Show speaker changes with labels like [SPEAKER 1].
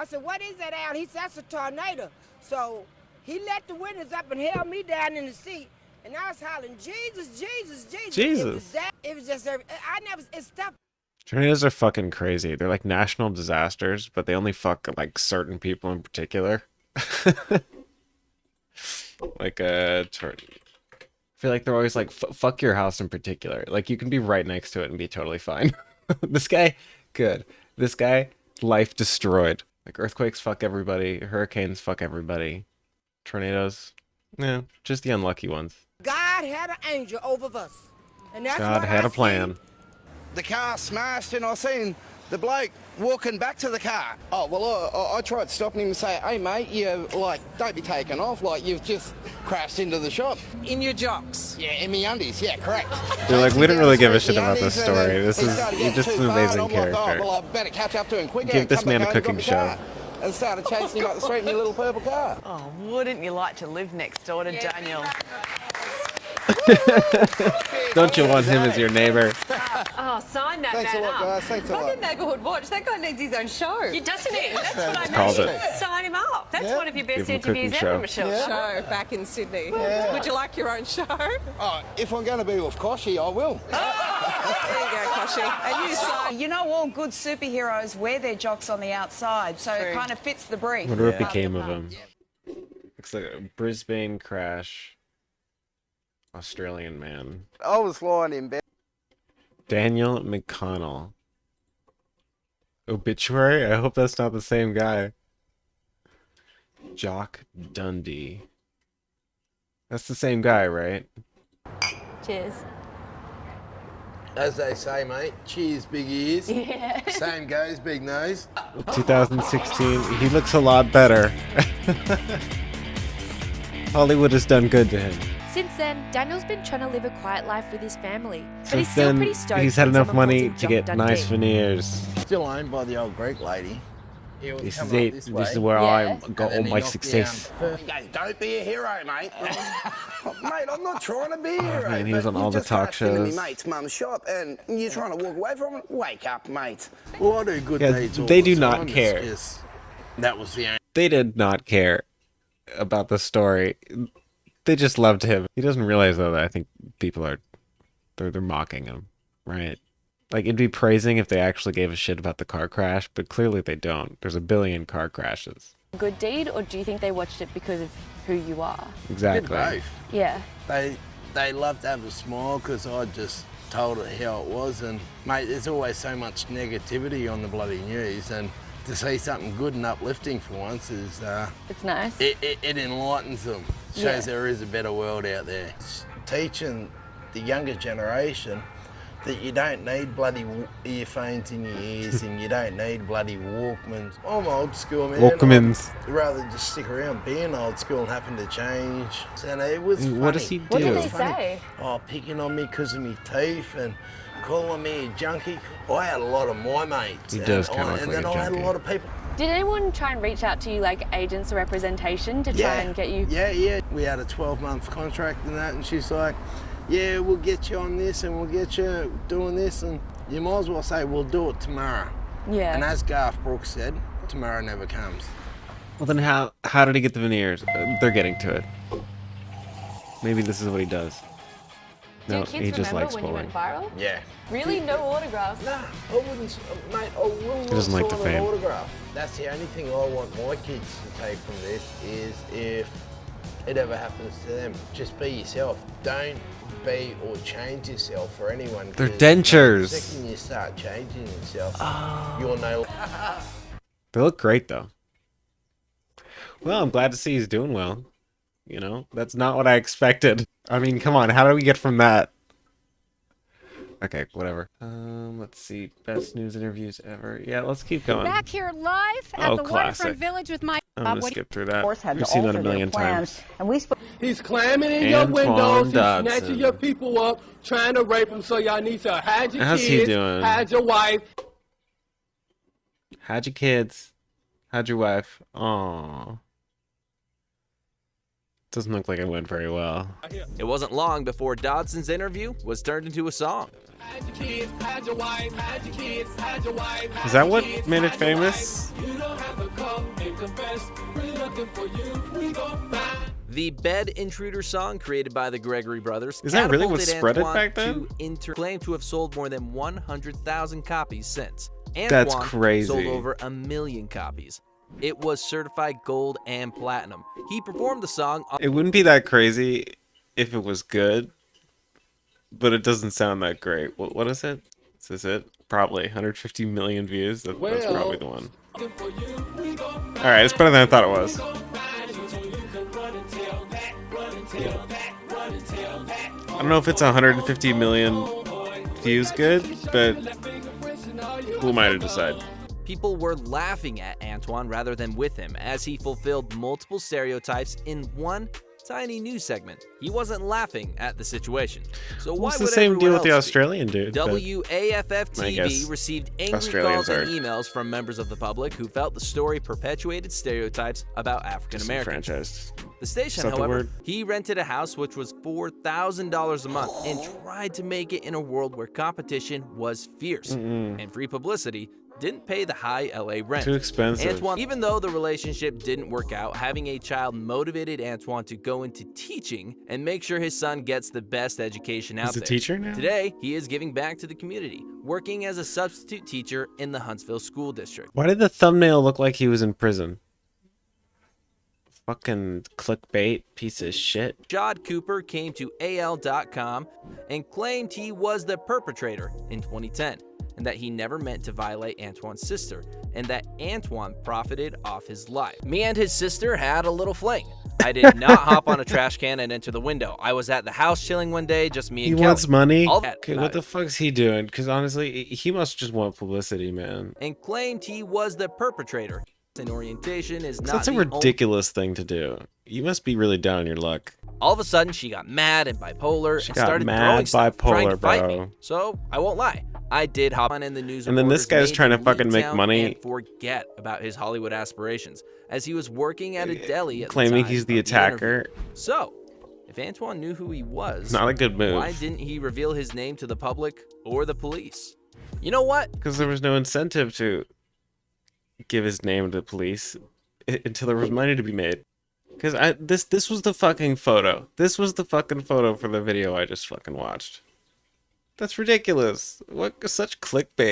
[SPEAKER 1] I said, what is that, Al? He said, that's a tornado. So he let the windows up and held me down in the seat. And I was hollering, Jesus, Jesus, Jesus.
[SPEAKER 2] Jesus.
[SPEAKER 1] It was just, it's stuff.
[SPEAKER 2] Tornadoes are fucking crazy. They're like national disasters, but they only fuck like certain people in particular. Like a tornado. I feel like they're always like, fuck your house in particular. Like, you can be right next to it and be totally fine. This guy, good. This guy, life destroyed. Like, earthquakes fuck everybody. Hurricanes fuck everybody. Tornadoes, yeah, just the unlucky ones.
[SPEAKER 1] God had an angel over us. And that's
[SPEAKER 2] God had a plan.
[SPEAKER 3] The car smashed and I seen the bloke walking back to the car. Oh, well, I tried stopping him and say, hey, mate, you, like, don't be taking off. Like, you've just crashed into the shop.
[SPEAKER 4] In your jocks?
[SPEAKER 3] Yeah, in me undies. Yeah, correct.
[SPEAKER 2] They're like, we didn't really give a shit about this story. This is just an amazing character.
[SPEAKER 3] Like, oh, well, I better catch up to him quicker.
[SPEAKER 2] Give this man a cooking show.
[SPEAKER 3] And started chasing him up the street in your little purple car.
[SPEAKER 4] Oh, wouldn't you like to live next door to Daniel?
[SPEAKER 2] Don't you want him as your neighbor?
[SPEAKER 5] Oh, sign that
[SPEAKER 3] Thanks
[SPEAKER 5] man
[SPEAKER 3] a lot,
[SPEAKER 5] up.
[SPEAKER 3] guys. Thanks a lot.
[SPEAKER 5] Fucking Neighbourhood Watch. That guy needs his own show.
[SPEAKER 4] You doesn't he?
[SPEAKER 5] That's what I mean.
[SPEAKER 2] Called it.
[SPEAKER 5] Sign him up. That's one of your best
[SPEAKER 2] Give him a
[SPEAKER 5] interviews
[SPEAKER 2] cooking
[SPEAKER 5] ever,
[SPEAKER 2] show.
[SPEAKER 5] Michelle.
[SPEAKER 4] Show back in Sydney.
[SPEAKER 3] Yeah.
[SPEAKER 4] Would you like your own show?
[SPEAKER 3] Oh, if I'm going to be with Koshy, I will.
[SPEAKER 4] There you go, Koshy. And you sign.
[SPEAKER 6] You know, all good superheroes wear their jocks on the outside, so it kind of fits the brief.
[SPEAKER 2] Wonder what became of him. Looks like a Brisbane crash. Australian man.
[SPEAKER 3] I was lying in bed.
[SPEAKER 2] Daniel McConnell. Obituary? I hope that's not the same guy. Jock Dundee. That's the same guy, right?
[SPEAKER 5] Cheers.
[SPEAKER 7] As they say, mate, cheers, big ears.
[SPEAKER 5] Yeah.
[SPEAKER 7] Same goes, big nose.
[SPEAKER 2] 2016. He looks a lot better. Hollywood has done good to him.
[SPEAKER 8] Since then, Daniel's been trying to live a quiet life with his family, but
[SPEAKER 2] Since
[SPEAKER 8] he's still
[SPEAKER 2] then,
[SPEAKER 8] pretty stoked
[SPEAKER 2] he's had
[SPEAKER 8] when
[SPEAKER 2] enough
[SPEAKER 8] someone
[SPEAKER 2] money
[SPEAKER 8] calls
[SPEAKER 2] to
[SPEAKER 8] him
[SPEAKER 2] get
[SPEAKER 8] Jock
[SPEAKER 2] nice
[SPEAKER 8] Dundee.
[SPEAKER 2] veneers.
[SPEAKER 7] Still owned by the old Greek lady. He was
[SPEAKER 2] This is
[SPEAKER 7] coming up
[SPEAKER 2] it.
[SPEAKER 7] this
[SPEAKER 2] This is
[SPEAKER 7] way.
[SPEAKER 2] where I
[SPEAKER 5] Yeah.
[SPEAKER 2] got all my success.
[SPEAKER 3] He goes, don't be a hero, mate. Mate, I'm not trying to be a hero.
[SPEAKER 2] man, he was
[SPEAKER 3] but
[SPEAKER 2] on
[SPEAKER 3] you've
[SPEAKER 2] all the
[SPEAKER 3] just
[SPEAKER 2] talk
[SPEAKER 3] crashed into
[SPEAKER 2] shows.
[SPEAKER 3] me mate's mum's shop and you're trying to walk away from it. Wake up, mate.
[SPEAKER 7] Well, I do good
[SPEAKER 2] Yeah,
[SPEAKER 7] deeds all
[SPEAKER 2] they
[SPEAKER 7] the
[SPEAKER 2] do not
[SPEAKER 7] time. It's
[SPEAKER 2] care.
[SPEAKER 7] just- that was the only...
[SPEAKER 2] They did not care about the story. They just loved him. He doesn't realize though that I think people are they're mocking him, right? Like, it'd be praising if they actually gave a shit about the car crash, but clearly they don't. There's a billion car crashes.
[SPEAKER 5] Good deed, or do you think they watched it because of who you are?
[SPEAKER 2] Exactly.
[SPEAKER 7] Both.
[SPEAKER 5] Yeah.
[SPEAKER 7] They love to have a smile because I just told it how it was. And, mate, there's always so much negativity on the bloody news. And to see something good and uplifting for once is...
[SPEAKER 5] It's nice.
[SPEAKER 7] It enlightens them. Shows
[SPEAKER 5] Yeah.
[SPEAKER 7] there is a better world out there. It's teaching the younger generation that you don't need bloody earphones in your ears and you don't need bloody Walkmans. I'm old school, man.
[SPEAKER 2] Walkmans.
[SPEAKER 7] I'd rather just stick around being old school and having to change. And it was funny.
[SPEAKER 2] What does he do?
[SPEAKER 5] What did
[SPEAKER 2] It
[SPEAKER 5] they
[SPEAKER 2] was
[SPEAKER 5] say?
[SPEAKER 7] Oh, picking on me because of my teeth and calling me a junkie. I had a lot of my mates.
[SPEAKER 2] He does
[SPEAKER 7] and
[SPEAKER 2] kinda look
[SPEAKER 7] and
[SPEAKER 2] like
[SPEAKER 7] then
[SPEAKER 2] a
[SPEAKER 7] I had a
[SPEAKER 2] junkie.
[SPEAKER 7] lot of people.
[SPEAKER 5] Did anyone try and reach out to you, like agents or representation, to try and get you?
[SPEAKER 7] Yeah. We had a 12-month contract and that, and she's like, yeah, we'll get you on this and we'll get you doing this, and you might as well say we'll do it tomorrow.
[SPEAKER 5] Yeah.
[SPEAKER 7] And as Garth Brooks said, tomorrow never comes.
[SPEAKER 2] Well, then how did he get the veneers? They're getting to it. Maybe this is what he does.
[SPEAKER 5] Do
[SPEAKER 2] No,
[SPEAKER 5] your kids
[SPEAKER 2] he just
[SPEAKER 5] remember
[SPEAKER 2] likes
[SPEAKER 5] when you
[SPEAKER 2] bowling.
[SPEAKER 5] went viral?
[SPEAKER 7] Yeah.
[SPEAKER 5] Really? No autographs?
[SPEAKER 7] Nah, I wouldn't, mate, I will not
[SPEAKER 2] doesn't like the
[SPEAKER 7] sign an
[SPEAKER 2] fame.
[SPEAKER 7] autograph. That's the only thing I want my kids to take from this is if it ever happens to them, just be yourself. Don't be or change yourself for anyone.
[SPEAKER 2] They're
[SPEAKER 7] 'cause
[SPEAKER 2] dentures.
[SPEAKER 7] The second you start changing yourself, you're no...
[SPEAKER 2] They look great though. Well, I'm glad to see he's doing well. You know, that's not what I expected. I mean, come on, how do we get from that? Okay, whatever. Let's see. Best news interviews ever. Yeah, let's keep going.
[SPEAKER 9] Back here live at
[SPEAKER 2] Oh,
[SPEAKER 9] the
[SPEAKER 2] classic.
[SPEAKER 9] Waterfront Village with my...
[SPEAKER 2] I'm gonna skip through that.
[SPEAKER 9] had
[SPEAKER 2] We've
[SPEAKER 9] to
[SPEAKER 2] seen that a
[SPEAKER 9] alter their
[SPEAKER 2] million
[SPEAKER 9] plans,
[SPEAKER 2] times.
[SPEAKER 9] and we
[SPEAKER 10] He's climbing in your
[SPEAKER 2] Antoine
[SPEAKER 10] windows, he's
[SPEAKER 2] Dodson.
[SPEAKER 10] snatching your people up, trying to rape them, so y'all need to hide your
[SPEAKER 2] How's he
[SPEAKER 10] kids,
[SPEAKER 2] doing?
[SPEAKER 10] hide your wife.
[SPEAKER 2] How'd your kids? How'd your wife? Aww. Doesn't look like it went very well.
[SPEAKER 9] It wasn't long before Dodson's interview was turned into a song.
[SPEAKER 2] Is that what made it famous?
[SPEAKER 9] The Bed Intruder song, created by the Gregory brothers,
[SPEAKER 2] is that really what
[SPEAKER 9] catapulted
[SPEAKER 2] spread it
[SPEAKER 9] Antoine
[SPEAKER 2] back then?
[SPEAKER 9] Claimed to have sold more than 100,000 copies since.
[SPEAKER 2] That's
[SPEAKER 9] Antoine
[SPEAKER 2] crazy.
[SPEAKER 9] sold over 1 million copies. It was certified gold and platinum. He performed the song on...
[SPEAKER 2] It wouldn't be that crazy if it was good, but it doesn't sound that great. What is it? Is this it? Probably 150 million views. That's probably the one. All right, it's better than I thought it was. I don't know if it's 150 million views good, but who am I to decide?
[SPEAKER 9] People were laughing at Antoine rather than with him, as he fulfilled multiple stereotypes in one tiny news segment. He wasn't laughing at the situation. So why
[SPEAKER 2] It's
[SPEAKER 9] would
[SPEAKER 2] the same deal with the
[SPEAKER 9] everyone else be?
[SPEAKER 2] Australian dude.
[SPEAKER 9] WAFF-TV received angry
[SPEAKER 2] Australians
[SPEAKER 9] calls and emails from members of the public who felt the story perpetuated stereotypes about African Americans. The station, however, he rented a house which was $4,000 a month and tried to make it in a world where competition was fierce and free publicity didn't pay the high LA rent.
[SPEAKER 2] Too expensive.
[SPEAKER 9] Antoine, even though the relationship didn't work out, having a child motivated Antoine to go into teaching and make sure his son gets the best education out there.
[SPEAKER 2] He's a teacher now?
[SPEAKER 9] Today, he is giving back to the community, working as a substitute teacher in the Huntsville School District.
[SPEAKER 2] Why did the thumbnail look like he was in prison? Fucking clickbait piece of shit.
[SPEAKER 9] Jod Cooper came to AL.com and claimed he was the perpetrator in 2010. And that he never meant to violate Antoine's sister, and that Antoine profited off his life. Me and his sister had a little fling. I did not hop on a trash can and enter the window. I was at the house chilling one day, just me and Kelly.
[SPEAKER 2] He wants money?
[SPEAKER 9] Okay,
[SPEAKER 2] what the fuck's he doing? Because honestly, he must just want publicity, man.
[SPEAKER 9] And claimed he was the perpetrator. And orientation is not
[SPEAKER 2] That's a ridiculous thing to do. You must be really down on your luck.
[SPEAKER 9] All of a sudden, she got mad and bipolar and started throwing stuff, trying to fight me. So, I won't lie. I did hop on in the news.
[SPEAKER 2] And then this guy's trying to fucking make money.
[SPEAKER 9] And forget about his Hollywood aspirations, as he was working at a deli at
[SPEAKER 2] claiming
[SPEAKER 9] the time
[SPEAKER 2] he's the attacker.
[SPEAKER 9] So, if Antoine knew who he was,
[SPEAKER 2] not a good move.
[SPEAKER 9] Why didn't he reveal his name to the public or the police? You know what?
[SPEAKER 2] Because there was no incentive to give his name to the police until there was money to be made. Because this was the fucking photo. This was the fucking photo for the video I just fucking watched. That's ridiculous. What such clickbait.